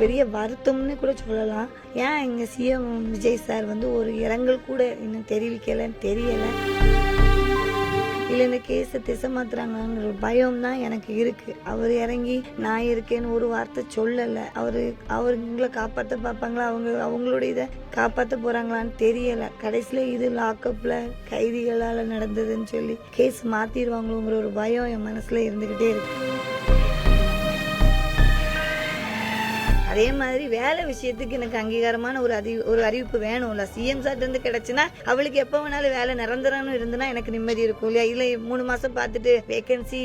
பெரிய வருத்தம்னு கூட சொல்லலாம். ஏன் எங்கள் சிஎம் விஜய் சார் வந்து ஒரு இரங்கல் கூட இன்னும் தெரிவிக்கலைன்னு தெரியலை. இல்லை இந்த கேஸை திசை மாத்துறாங்கிற ஒரு பயம் தான் எனக்கு இருக்கு. அவர் இறங்கி நான் இருக்கேன்னு ஒரு வார்த்தை சொல்லலை. அவங்களை காப்பாற்ற பார்ப்பாங்களா, அவங்களுடைய இதை காப்பாற்ற போறாங்களான்னு தெரியலை. கடைசியில் இது லாக்அப்ல கைதிகளால் நடந்ததுன்னு சொல்லி கேஸ் மாத்திடுவாங்களோங்கிற ஒரு பயம் என் மனசுல இருந்துகிட்டே இருக்கு. அதே மாதிரி வேலை விஷயத்துக்கு எனக்கு அங்கீகாரமான ஒரு அறிவிப்பு வேணும்ல. சிஎம் சார்ட்டு இருந்து கிடைச்சுன்னா அவளுக்கு எப்போ வேணாலும் வேலை நிரந்தரம்னு இருந்துன்னா எனக்கு நிம்மதி இருக்கும் இல்லையா. இல்லை 3 மாசம் பார்த்துட்டு வேகன்சி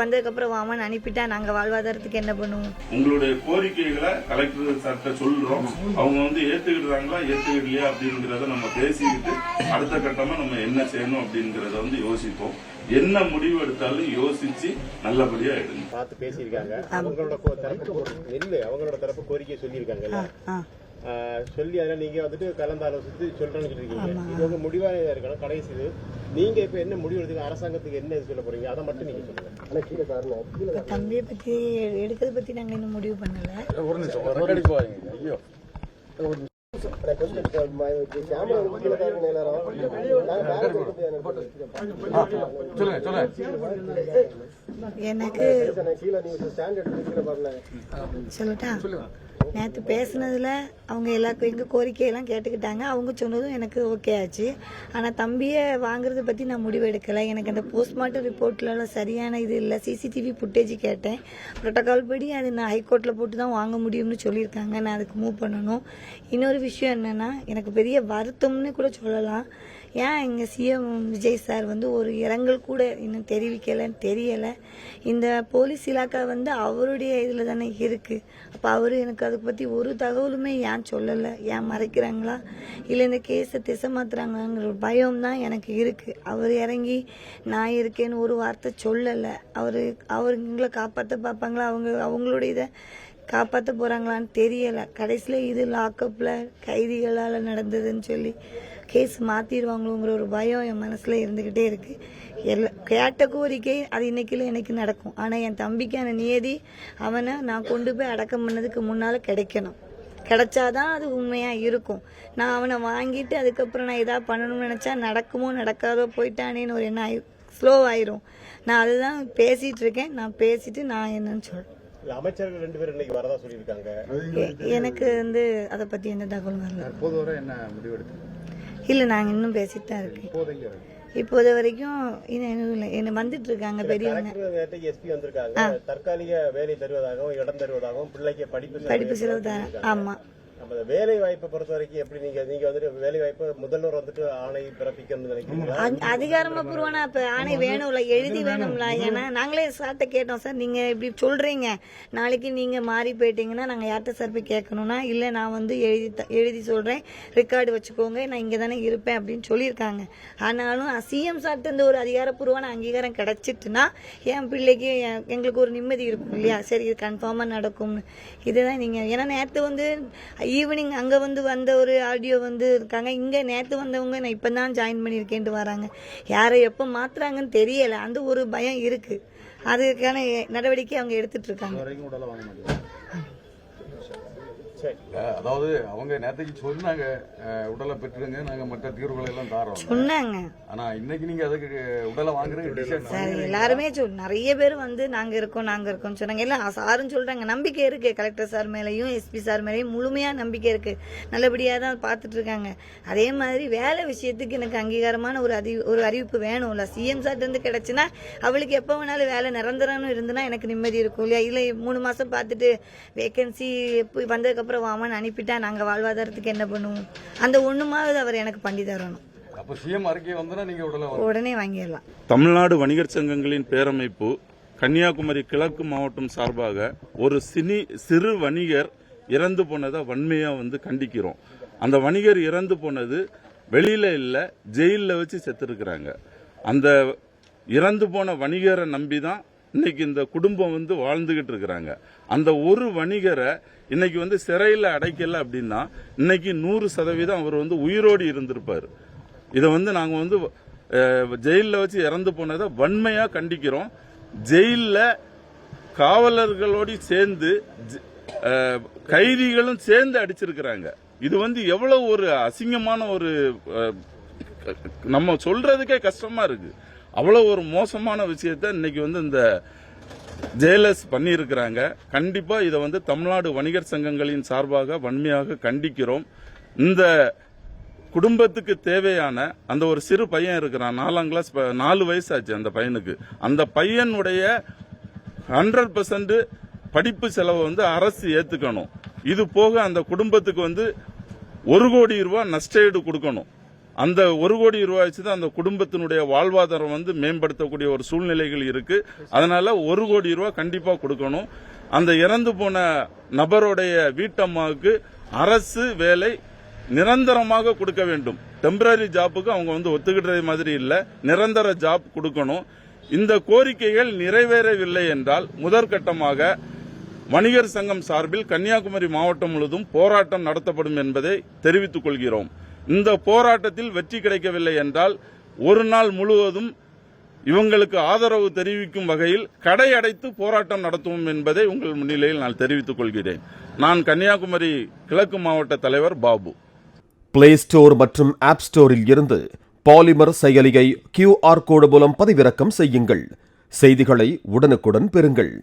வந்ததுக்கு அப்புறம் வாமன்னு அனுப்பிட்டா நாங்க வாழ்வாதாரத்துக்கு என்ன பண்ணுவோம்? உங்களுடைய கோரிக்கைகளை கலெக்டர் சார்ட்ட சொல்றோம். அவங்க வந்து ஏத்துக்கிட்டாங்களா ஏத்துக்கிட்டலையா அப்படிங்கறத நம்ம பேசிக்கிட்டு அடுத்த கட்டமா நம்ம என்ன செய்யணும் அப்படிங்கறத வந்து யோசிப்போம். என்ன முடிவு எடுத்தாலும் யோசிச்சு நல்லபடியா எடுங்க. பார்த்து பேசியிருக்காங்க. அவங்களோட தரப்பு கோரிக்கை சொல்லியிருக்காங்கல்ல, சொல்லி அதில் நீங்க வந்துட்டு கலந்து ஆலோசித்து சொல்றேன்னு சொல்லிருக்கீங்க. இது உங்க முடிவாக இருக்கணும். கடைசி நீங்க இப்ப என்ன முடிவு எடுத்து அரசாங்கத்துக்கு என்ன சொல்ல போறீங்க அதை மட்டும் நீங்க சொல்லுங்க. தம்பியை பத்தி எடுக்கிறத பத்தி நாங்க இன்னும் முடிவு பண்ணல. ஒரு நிமிஷம் ஐயோ எனக்கு சொல்லட்டா, நேற்று பேசுனதுல அவங்க எல்லாருக்கும் எங்கள் கோரிக்கையெல்லாம் கேட்டுக்கிட்டாங்க. அவங்க சொன்னதும் எனக்கு ஓகே ஆச்சு. ஆனால் தம்பியை வாங்குறத பற்றி நான் முடிவு எடுக்கலை. எனக்கு அந்த போஸ்ட்மார்ட்டம் ரிப்போர்ட்லாம் சரியான இது இல்லை. சிசிடிவி ஃபுட்டேஜ் கேட்டேன். ப்ரோட்டோகால் படி அது நான் ஹைகோர்ட்டில் போட்டு தான் வாங்க முடியும்னு சொல்லியிருக்காங்க. நான் அதுக்கு மூவ் பண்ணணும். இன்னொரு விஷயம் என்னென்னா, எனக்கு பெரிய வருத்தம்னு கூட சொல்லலாம். ஏன் எங்கள் சிஎம் விஜய் சார் வந்து ஒரு இரங்கல் கூட இன்னும் தெரிவிக்கலைன்னு தெரியலை. இந்த போலீஸ் இலாக்கா வந்து அவருடைய இதில் தானே இருக்குது. அப்போ அவர் எனக்கு அதை பற்றி ஒரு தகவலுமே ஏன் சொல்லலை, ஏன் மறைக்கிறாங்களா, இல்லை இந்த கேஸை திசை மாத்துறாங்கங்கிற ஒரு பயம் தான் எனக்கு இருக்குது. அவர் இறங்கி நான் இருக்கேன்னு ஒரு வார்த்தை சொல்லலை. அவங்களை காப்பாற்ற பார்ப்பாங்களா, அவங்களுடைய இதை காப்பாற்ற போகிறாங்களான்னு தெரியலை. கடைசியில் இது லாக்அப்பில் கைதிகளால் நடந்ததுன்னு சொல்லி கேஸ் மாற்றிடுவாங்களோங்கிற ஒரு பயம் என் மனசில் இருந்துக்கிட்டே இருக்குது. கேட்ட கோரிக்கை அது இன்னைக்குள்ள எனக்கு நடக்கும். ஆனால் என் தம்பிக்கான நியதி அவனை நான் கொண்டு போய் அடக்கம் பண்ணதுக்கு முன்னால் கிடைக்கணும். கிடைச்சாதான் அது உண்மையாக இருக்கும். நான் அவனை வாங்கிட்டு அதுக்கப்புறம் நான் எதாவது பண்ணணும்னு நினச்சா நடக்குமோ நடக்காதோ போயிட்டானேன்னு ஒரு எண்ணம் ஸ்லோ ஆயிரும். நான் அதுதான் பேசிகிட்டு இருக்கேன். நான் பேசிட்டு நான் என்னன்னு சொல்கிறேன். அமைச்சர்கள் 2 பேரும் இன்னைக்கு வரதா சொல்லியிருக்காங்க. எனக்கு வந்து அதை பற்றி எந்த தகவலும் வரல. என்ன முடிவு எடுத்து இல்லை, நாங்கள் இன்னும் பேசிட்டு தான் இருக்கேன். இப்போது வரைக்கும் என்ன வந்துட்டு இருக்காங்க பெரியவங்க. எஸ்பி வந்திருக்காங்க. தற்காலிக வேலை தருவதாகவும் இடம் தருவதாகவும் பிள்ளைக்கு படிப்பு செலவு தான். ஆமா, வேலை வாய்ப்பை பொறுத்த வரைக்கும் எப்படி நீங்க வந்துட்டு வேலை வாய்ப்பு முதல்வர் வந்துட்டு ஆணை பிறப்பிக்கணும்னு நினைக்கிறீங்களா? அதிகாரப்பூர்வமான ஆணை வேணும்ல, எழுதி வேணும்ல. ஏன்னா நாங்களே சார்ட்ட கேட்டோம், சார் நீங்க இப்படி சொல்றீங்க, நாளைக்கு நீங்க மாறி போயிட்டீங்கன்னா நாங்க யார்கிட்ட சார் போய் கேட்கணும்னா, இல்லை நான் வந்து எழுதி சொல்றேன், ரெக்கார்டு வச்சுக்கோங்க, நான் இங்க தானே இருப்பேன் அப்படின்னு சொல்லியிருக்காங்க. ஆனாலும் சிஎம் சார்ட்ட இருந்து ஒரு அதிகாரப்பூர்வமான அங்கீகாரம் கிடைச்சிட்டுனா என் பிள்ளைக்கு எங்களுக்கு ஒரு நிம்மதி இருக்கும் இல்லையா. சரி, இது கன்ஃபார்மா நடக்கும்னு. இதுதான் நீங்க, ஏன்னா நேற்று வந்து ஈவினிங் அங்கே வந்த ஒரு ஆடியோ வந்து இருக்காங்க. இங்கே நேற்று வந்தவங்க நான் இப்போ தான் ஜாயின் பண்ணியிருக்கேன்ட்டு வராங்க. யாரை எப்போ மாத்துறாங்கன்னு தெரியலை. அந்த ஒரு பயம் இருக்குது. அதுக்கான நடவடிக்கை அவங்க எடுத்துட்டு இருக்காங்க. அதாவது அவங்க நேற்றுக்கு சொன்னாங்க உடலை பெற்றுங்க, நாங்க மற்ற தீர்வுகளை எல்லாம் தாரோம் சொன்னாங்க. ஆனா இன்னைக்கு நீங்க அதுக்கு உடலை வாங்குறது எல்லாருமே நிறைய பேர் வந்து நாங்க இருக்கோம் சொன்னாங்க. எல்லாம் சாரும் சொல்றாங்க, நம்பிக்கை இருக்கு. கலெக்டர் சார் மேலையும் எஸ்பி சார் மேலையும் முழுமையா நம்பிக்கை இருக்கு. நல்லபடியா தான் பார்த்துட்டு இருக்காங்க. அதே மாதிரி வேலை விஷயத்துக்கு எனக்கு அங்கீகாரமான ஒரு அறிவிப்பு வேணும்ல. சிஎம் சார்ட்டு இருந்து கிடைச்சுன்னா அவளுக்கு எப்போ வேணாலும் வேலை நிரந்தரம்னு இருந்துன்னா எனக்கு நிம்மதி இருக்கும் இல்லையா. இல்லை 3 மாசம் பார்த்துட்டு வேகன்சி வந்ததுக்கு வாமன்னு அனுப்பிட்டா நாங்க வாழ்வாதாரத்துக்கு என்ன பண்ணுவோம்? அந்த ஒண்ணுமாவது அவர் எனக்கு பண்ணி தரணும். அப்ப சிஎம் அறிக்கை வந்தா நீங்க உடனே வாங்கிடலாம். தமிழ்நாடு வணிகர் சங்கங்களின் பேரமைப்பு கன்னியாகுமரி கிழக்கு மாவட்டம் சார்பாக ஒரு சிறு வணிகர் இறந்து போனதை வன்மையா வந்து கண்டிக்கிறோம். அந்த வணிகர் இறந்து போனது வெளியில இல்ல, ஜெயில வச்சு செத்துருக்கிறாங்க. அந்த இறந்து போன வணிகரை நம்பிதான் இன்னைக்கு இந்த குடும்பம் வந்து வாழ்ந்துகிட்டு இருக்கிறாங்க. அந்த ஒரு வணிகரை இன்னைக்கு வந்து சிறையில் அடைக்கல அப்படின்னா இன்னைக்கு 100% அவர் வந்து உயிரோடு இருந்திருப்பாரு. இதை வந்து நாங்க வந்து ஜெயிலில் வச்சு இறந்து போனதை வன்மையா கண்டிக்கிறோம். ஜெயிலில் காவலர்களோடு சேர்ந்து கைதிகளும் சேர்ந்து அடிச்சிருக்கிறாங்க. இது வந்து எவ்வளவு ஒரு அசிங்கமான ஒரு நம்ம சொல்றதுக்கே கஷ்டமா இருக்கு. அவ்வளவு ஒரு மோசமான விஷயத்தை இன்னைக்கு வந்து இந்த ஜெயலலிதா பண்ணியிருக்கிறாங்க. கண்டிப்பா இதை வந்து தமிழ்நாடு வணிகர் சங்கங்களின் சார்பாக வன்மையாக கண்டிக்கிறோம். இந்த குடும்பத்துக்கு தேவையான அந்த ஒரு சிறு பையன் இருக்கிறான், 4ஆம் கிளாஸ், 4 வயசாச்சு அந்த பையனுக்கு. அந்த பையனுடைய 100% படிப்பு செலவை வந்து அரசு ஏத்துக்கணும். இது போக அந்த குடும்பத்துக்கு வந்து 1 கோடி ரூபாய் நஷ்டஈடு கொடுக்கணும். அந்த 1 கோடி ரூபாய் வச்சுதான் அந்த குடும்பத்தினுடைய வாழ்வாதாரம் வந்து மேம்படுத்தக்கூடிய ஒரு சூழ்நிலைகள் இருக்கு. அதனால 1 கோடி ரூபாய் கண்டிப்பா கொடுக்கணும். அந்த இறந்து போன நபருடைய வீட்டம்மாவுக்கு அரசு வேலை நிரந்தரமாக கொடுக்க வேண்டும். டெம்பரரி ஜாப்புக்கு அவங்க வந்து ஒத்துக்கிட்டது மாதிரி இல்ல, நிரந்தர ஜாப் கொடுக்கணும். இந்த கோரிக்கைகள் நிறைவேறவில்லை என்றால் முதற்கட்டமாக வணிகர் சங்கம் சார்பில் கன்னியாகுமரி மாவட்டம் முழுவதும் போராட்டம் நடத்தப்படும் என்பதை தெரிவித்துக் கொள்கிறோம். இந்த போராட்டத்தில் வெற்றி கிடைக்கவில்லை என்றால் ஒரு நாள் முழுவதும் இவங்களுக்கு ஆதரவு தெரிவிக்கும் வகையில் கடை அடைத்து போராட்டம் நடத்துவோம் என்பதை உங்கள் முன்னிலையில் நான் தெரிவித்துக் கொள்கிறேன். நான் கன்னியாகுமரி கிழக்கு மாவட்ட தலைவர் பாபு. பிளே ஸ்டோர் மற்றும் ஆப் ஸ்டோரில் இருந்து பாலிமர் செயலியை QR கோடு மூலம் பதிவிறக்கம் செய்யுங்கள். செய்திகளை உடனுக்குடன் பெறுங்கள்.